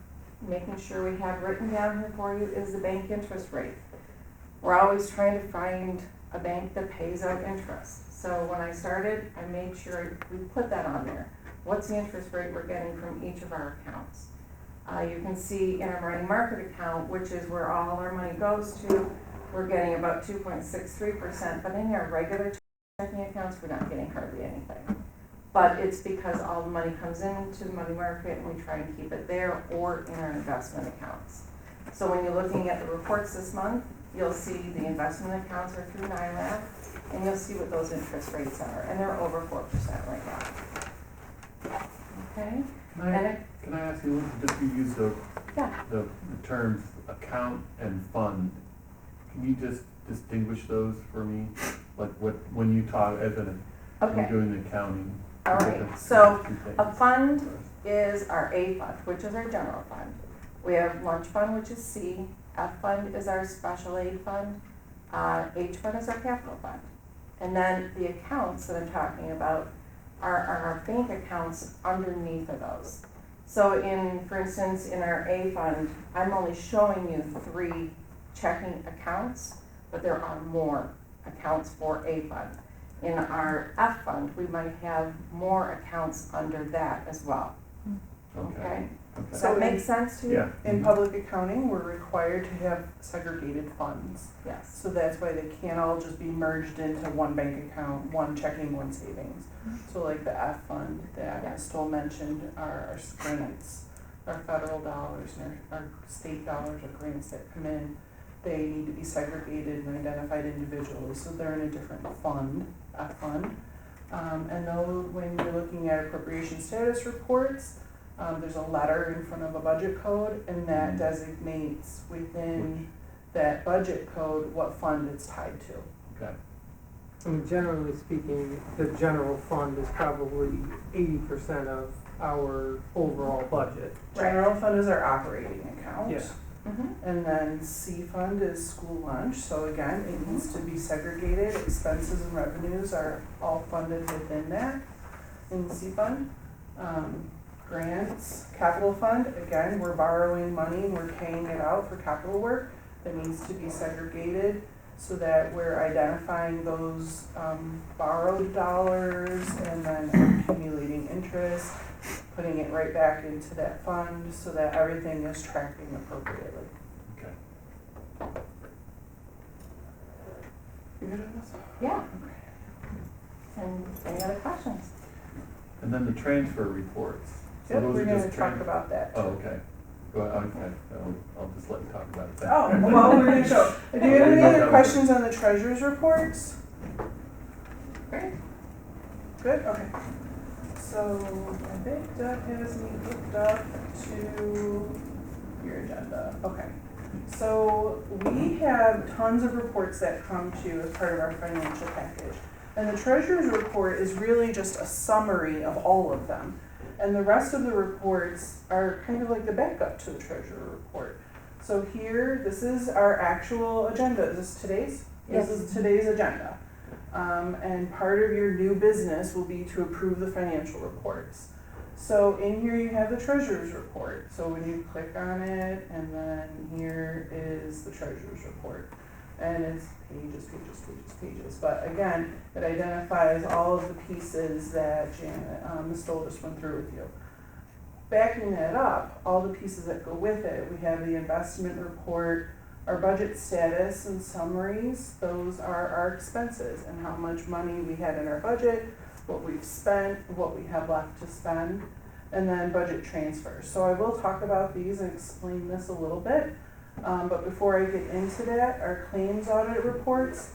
making sure we have written down here for you, is the bank interest rate. We're always trying to find a bank that pays out interest. So when I started, I made sure we put that on there. What's the interest rate we're getting from each of our accounts? You can see in our money market account, which is where all our money goes to, we're getting about 2.63%, but in our regular checking accounts, we're not getting hardly anything. But it's because all the money comes into the money market and we try and keep it there or in our investment accounts. So when you're looking at the reports this month, you'll see the investment accounts are through NILAB, and you'll see what those interest rates are, and they're over 4% right now. Okay? Can I ask you, just you use the Yeah. the terms account and fund, can you just distinguish those for me? Like when you talk as when Okay. you're doing the accounting? All you right, get the so two things. a fund is our A fund, which is our general fund. We have lunch fund, which is C. F fund is our special aid fund. H fund is our capital fund. And then the accounts that I'm talking about are our bank accounts underneath of those. So for instance, in our A fund, I'm only showing you 3 checking accounts, but there are more accounts for A fund. In our F fund, we might have more accounts under that as well. Okay? Does that make sense to you? Yeah. In public accounting, we're required to have segregated funds. Yes. So that's why they can't all just be merged into one bank account, one checking, one savings. So like the F fund that Stoll mentioned are our grants, our federal dollars, and our state dollars or grants that come in. They need to be segregated and identified individually, so they're in a different fund, F fund. And though when you're looking at appropriation status reports, there's a letter in front of a budget code, and that designates within that budget code what fund it's tied to. Okay. I mean, generally speaking, the general fund is probably 80% of our overall budget. General fund is our operating account. Yeah. And then C fund is school lunch, so again, it needs to be segregated, expenses and revenues are all funded within that in C fund. Grants, capital fund, again, we're borrowing money and we're paying it out for capital work that needs to be segregated so that we're identifying those borrowed dollars and then accumulating interest, putting it right back into that fund so that everything is tracking appropriately. Okay. You good with this? Yeah. And any other questions? And then the transfer reports. So Yep, those we're are gonna just talk about that. Oh, okay. Go ahead, okay, I'll just let you talk about it. Oh, well, we're gonna show. Do you have any other questions on the treasurer's reports? Great. Good, okay. So I think Doug has me hooked up to your agenda. Okay. So we have tons of reports that come to you as part of our financial package. And the treasurer's report is really just a summary of all of them. And the rest of the reports are kind of like the backup to the treasurer report. So here, this is our actual agenda. Is this today's? Yes. This is today's agenda. And part of your new business will be to approve the financial reports. So in here you have the treasurer's report. So when you click on it, and then here is the treasurer's report. And it's pages, pages, pages, pages. But again, it identifies all of the pieces that Janet, Ms. Stoll just went through with you. Backing that up, all the pieces that go with it, we have the investment report, our budget status and summaries. Those are our expenses and how much money we had in our budget, what we've spent, what we have left to spend, and then budget transfers. So I will talk about these and explain this a little bit. But before I get into that, our claims audit reports,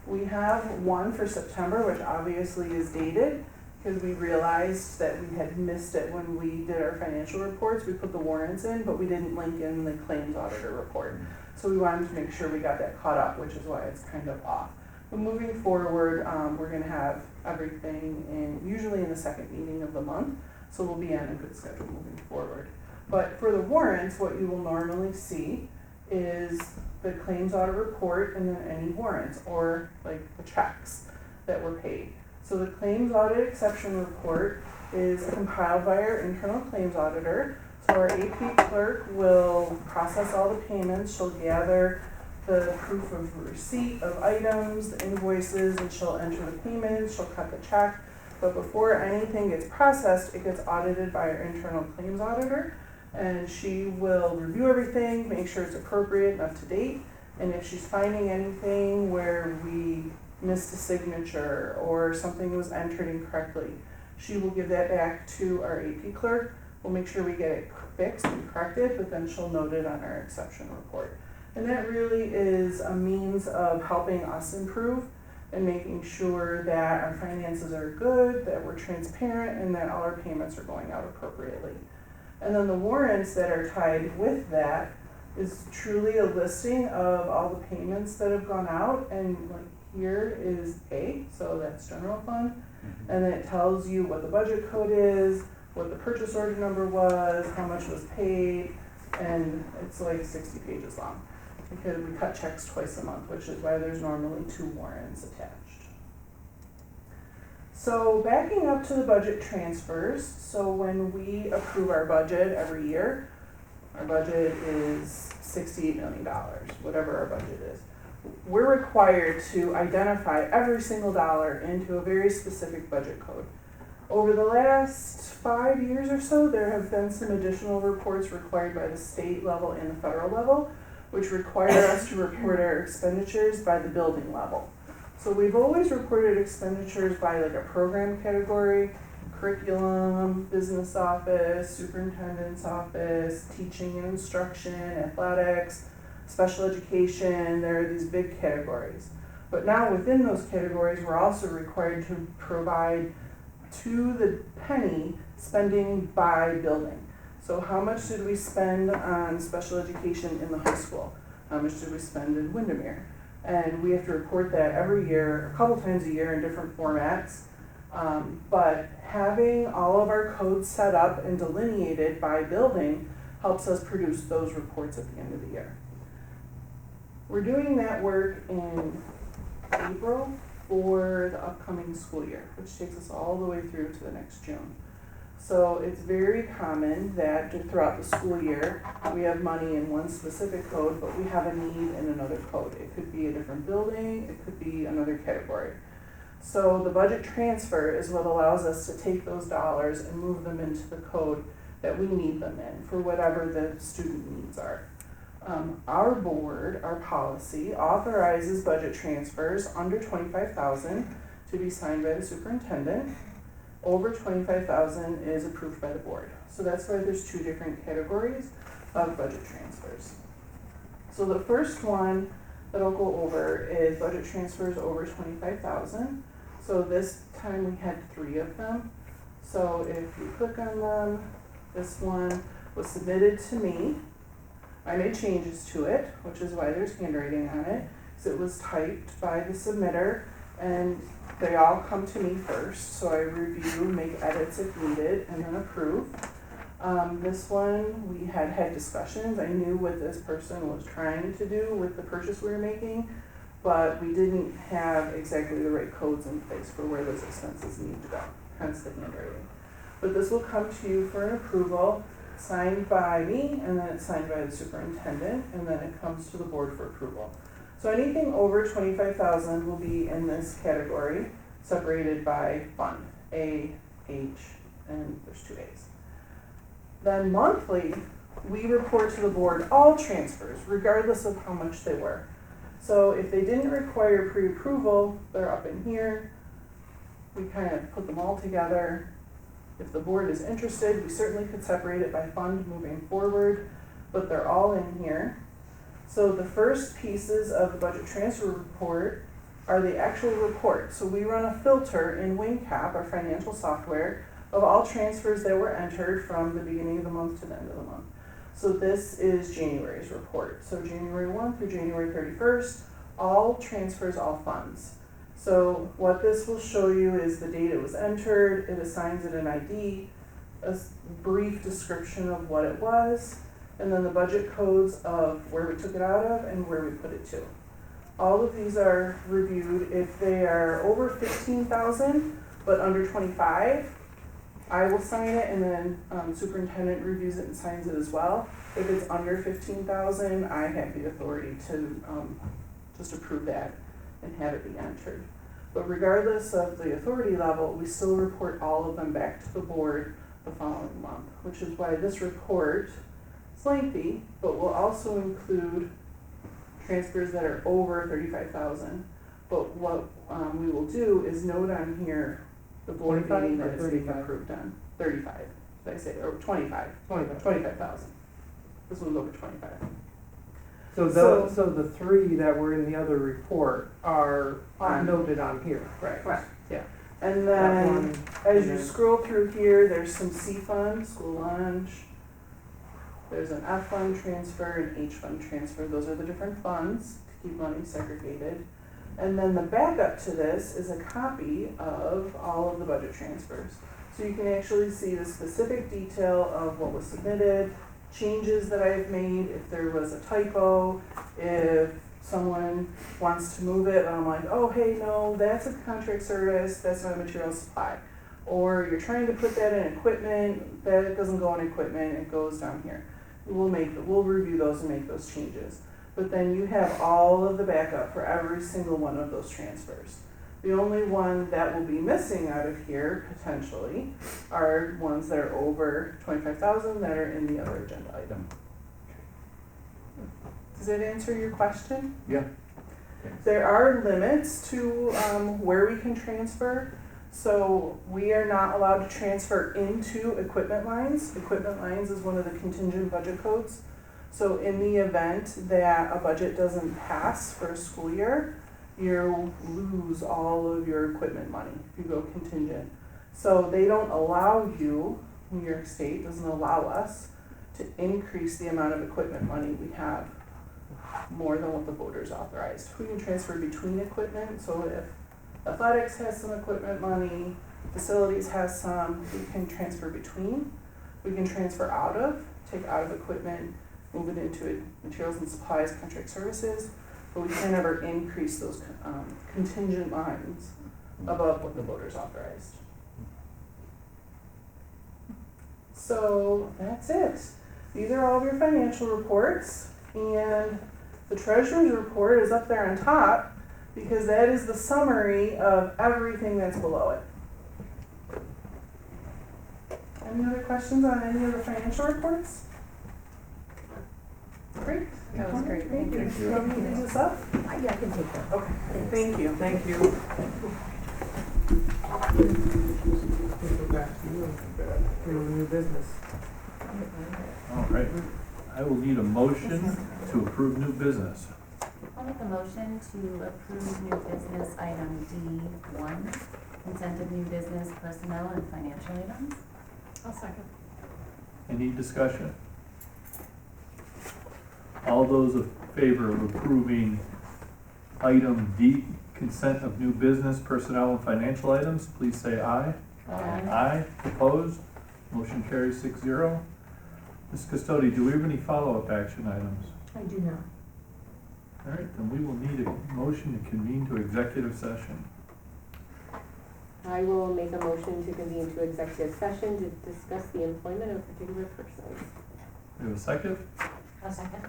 we have one for September, which obviously is dated, because we realized that we had missed it when we did our financial reports. We put the warrants in, but we didn't link in the claims auditor report. So we wanted to make sure we got that caught up, which is why it's kind of off. But moving forward, we're gonna have everything usually in the second meeting of the month, so we'll be on a good schedule moving forward. But for the warrants, what you will normally see is the claims audit report and then any warrants or like the checks that were paid. So the claims audit exception report is compiled by our internal claims auditor. So our AP clerk will process all the payments. She'll gather the proof of receipt of items, the invoices, and she'll enter the payments, she'll cut the check. But before anything gets processed, it gets audited by our internal claims auditor. And she will review everything, make sure it's appropriate and up to date. And if she's finding anything where we missed a signature or something was entered incorrectly, she will give that back to our AP clerk. We'll make sure we get it fixed and corrected, but then she'll note it on our exception report. And that really is a means of helping us improve and making sure that our finances are good, that we're transparent, and that all our payments are going out appropriately. And then the warrants that are tied with that is truly a listing of all the payments that have gone out, and like here is A, so that's general fund, and then it tells you what the budget code is, what the purchase order number was, how much was paid, and it's like 60 pages long because we cut checks twice a month, which is why there's normally 2 warrants attached. So backing up to the budget transfers, so when we approve our budget every year, our budget is $68 million, whatever our budget is. We're required to identify every single dollar into a very specific budget code. Over the last 5 years or so, there have been some additional reports required by the state level and the federal level, which require us to report our expenditures by the building level. So we've always reported expenditures by like a program category, curriculum, business office, superintendent's office, teaching and instruction, athletics, special education. There are these big categories. But now within those categories, we're also required to provide to the penny spending by building. So how much did we spend on special education in the high school? How much did we spend in Windermere? And we have to report that every year, a couple times a year in different formats. But having all of our codes set up and delineated by building helps us produce those reports at the end of the year. We're doing that work in April for the upcoming school year, which takes us all the way through to the next June. So it's very common that throughout the school year, we have money in one specific code, but we have a need in another code. It could be a different building, it could be another category. So the budget transfer is what allows us to take those dollars and move them into the code that we need them in for whatever the student needs are. Our board, our policy, authorizes budget transfers under $25,000 to be signed by the superintendent. Over $25,000 is approved by the board. So that's why there's 2 different categories of budget transfers. So the first one that I'll go over is budget transfers over $25,000. So this time we had 3 of them. So if you click on them, this one was submitted to me. I made changes to it, which is why there's handwriting on it. So it was typed by the submitter, and they all come to me first, so I review, make edits if needed, and then approve. This one, we had discussions. I knew what this person was trying to do with the purchase we were making, but we didn't have exactly the right codes in place for where those expenses need to go, hence the handwriting. But this will come to you for an approval, signed by me, and then it's signed by the superintendent, and then it comes to the board for approval. So anything over 25,000 will be in this category, separated by fund, A, H, and there's 2 A's. Then monthly, we report to the board all transfers, regardless of how much they were. So if they didn't require pre-approval, they're up in here. We kind of put them all together. If the board is interested, we certainly could separate it by fund moving forward, but they're all in here. So the first pieces of the budget transfer report are the actual report. So we run a filter in WingCap, our financial software, of all transfers that were entered from the beginning of the month to the end of the month. So this is January's report. So January 1 through January 31st, all transfers, all funds. So what this will show you is the date it was entered, it assigns it an ID, a brief description of what it was, and then the budget codes of where we took it out of and where we put it to. All of these are reviewed. If they are over 15,000 but under 25, I will sign it, and then superintendent reviews it and signs it as well. If it's under 15,000, I have the authority to just approve that and have it be entered. But regardless of the authority level, we still report all of them back to the board the following month, which is why this report is lengthy, but will also include transfers that are over 35,000. But what we will do is note on here the board 25 meeting or that it's being 35? approved on. 35, did I say, or 25? 25. 25,000. This one's over 25. So the 3 that were in the other report are On- noted on here. Right. Right. Yeah. And That then, one, as and you then- scroll through here, there's some C fund, school lunch. There's an F fund transfer, an H fund transfer. Those are the different funds to keep money segregated. And then the backup to this is a copy of all of the budget transfers. So you can actually see the specific detail of what was submitted, changes that I've made, if there was a typo, if someone wants to move it, and I'm like, oh, hey, no, that's a contract service, that's not a material supply. Or you're trying to put that in equipment, that doesn't go in equipment, it goes down here. We'll review those and make those changes. But then you have all of the backup for every single one of those transfers. The only one that will be missing out of here, potentially, are ones that are over 25,000 that are in the other agenda item. Does that answer your question? Yeah. There are limits to where we can transfer. So we are not allowed to transfer into equipment lines. Equipment lines is one of the contingent budget codes. So in the event that a budget doesn't pass for a school year, you lose all of your equipment money if you go contingent. So they don't allow you, New York State doesn't allow us to increase the amount of equipment money we have more than what the voters authorized. We can transfer between equipment, so if athletics has some equipment money, facilities has some, we can transfer between. We can transfer out of, take out of equipment, move it into materials and supplies, contract services, but we can never increase those contingent lines above what the voters authorized. So that's it. These are all of your financial reports, and the treasurer's report is up there on top because that is the summary of everything that's below it. Any other questions on any of the financial reports? Great. That was great. Thank you. Do you want me to use this up? Yeah, I can take that. Okay, thank you. Thank you. We'll go back to you. Your new business. All right, I will need a motion to approve new business. I'll make a motion to approve new business item D1, consent of new business personnel and financial items. I'll second. Any discussion? All those in favor of approving item D, Consent of new business, personnel, and financial items, please say aye. Aye. Opposed? Motion carries 6-0. Ms. Custodi, do we have any follow-up action items? I do not. All right, then we will need a motion to convene to executive session. I will make a motion to convene to executive session to discuss the employment of particular persons. We have a second? A second.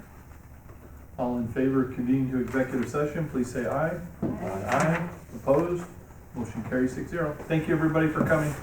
All in favor of convening to executive session, please say aye. Aye. Opposed? Motion carries 6-0. Thank you, everybody, for coming.